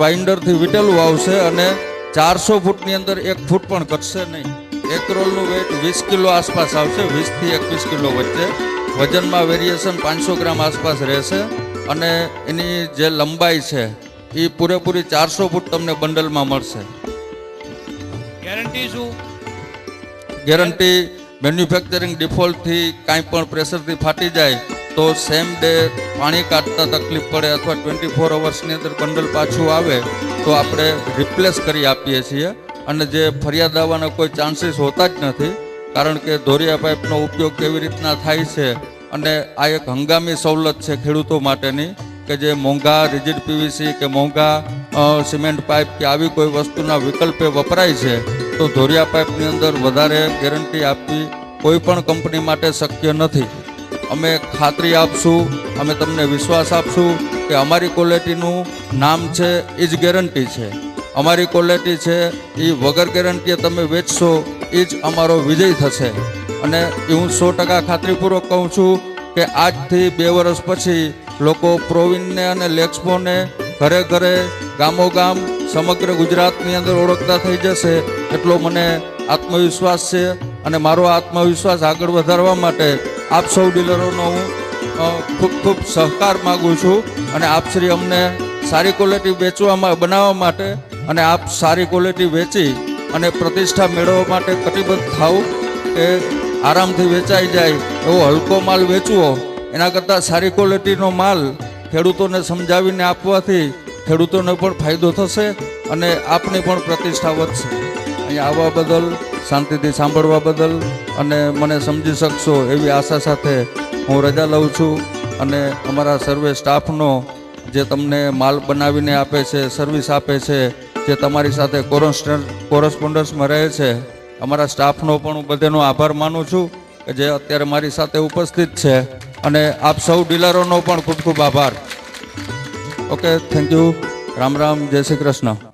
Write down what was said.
વાઇન્ડરથી વીટેલું આવશે અને 400 ફૂટની અંદર 1 ફૂટ પણ ઘટશે નહીં. એક રોલનું વેટ 20 કિલો આસપાસ આવશે, 20 થી 21 કિલો વચ્ચે. વજનમાં વેરિએશન 500 ગ્રામ આસપાસ રહેશે અને એની જે લંબાઈ છે એ પૂરેપૂરી 400 ફૂટ તમને બંડલમાં મળશે. ગેરંટી શું? ગેરંટી મેન્યુફેક્ચરિંગ ડિફોલ્ટથી કાંઈ પણ પ્રેશરથી ફાટી જાય તો સેમ ડે પાણી કાઢતા તકલીફ પડે અથવા 24 અવર્સની અંદર બંડલ પાછું આવે તો આપણે રિપ્લેસ કરી આપીએ છીએ. અને જે ફરિયાદ આવવાના કોઈ ચાન્સીસ હોતા જ નથી, કારણ કે ધોરિયા પાઇપનો ઉપયોગ કેવી રીતના થાય છે અને આ એક હંગામી સવલત છે ખેડૂતો માટેની કે જે મોંઘા રિજિડ પીવીસી કે મોંઘા સિમેન્ટ પાઇપ કે આવી કોઈ વસ્તુના વિકલ્પે વપરાય છે તો ધોરિયા પાઇપની અંદર વધારે ગેરંટી આપવી કોઈ પણ કંપની માટે શક્ય નથી. અમે ખાતરી આપશું, અમે તમને વિશ્વાસ આપશું કે અમારી ક્વોલિટીનું નામ છે એ જ ગેરંટી છે. અમારી ક્વોલિટી છે એ વગર ગેરંટીએ તમે વેચશો એ જ અમારો વિજય થશે. અને એ હું 100% ખાતરીપૂર્વક કહું છું કે આજથી 2 વર્ષ પછી લોકો પ્રોવિનને અને લેક્સમોને ઘરે ઘરે ગામોગામ સમગ્ર ગુજરાતની અંદર ઓળખતા થઈ જશે એટલો મને આત્મવિશ્વાસ છે. અને મારો આત્મવિશ્વાસ આગળ વધારવા માટે આપ સૌ ડીલરોનો હું ખૂબ ખૂબ સહકાર માગું છું. અને આપશ્રી અમને સારી ક્વોલિટી બનાવવા માટે અને આપ સારી ક્વોલિટી વેચી અને પ્રતિષ્ઠા મેળવવા માટે કટિબદ્ધ થાવ કે આરામથી વેચાઈ જાય એવો હલકો માલ વેચવો, એના કરતાં સારી ક્વોલિટીનો માલ ખેડૂતોને સમજાવીને આપવાથી ખેડૂતોને પણ ફાયદો થશે અને આપની પણ પ્રતિષ્ઠા વધશે. અહીંયા આવવા બદલ, શાંતિથી સાંભળવા બદલ અને મને સમજી શકશો એવી આશા સાથે હું રજા લઉં છું. અને અમારા સર્વે સ્ટાફનો જે તમને માલ બનાવીને આપે છે, સર્વિસ આપે છે, જે તમારી સાથે કોરસ્પોન્ડન્સમાં રહે છે, અમારા સ્ટાફનો પણ હું બધાનો આભાર માનું છું કે જે અત્યારે મારી સાથે ઉપસ્થિત છે. અને આપ સૌ ડીલરોનો પણ ખૂબ ખૂબ આભાર. Okay, thank you. Ram Ram, જય શ્રી કૃષ્ણ.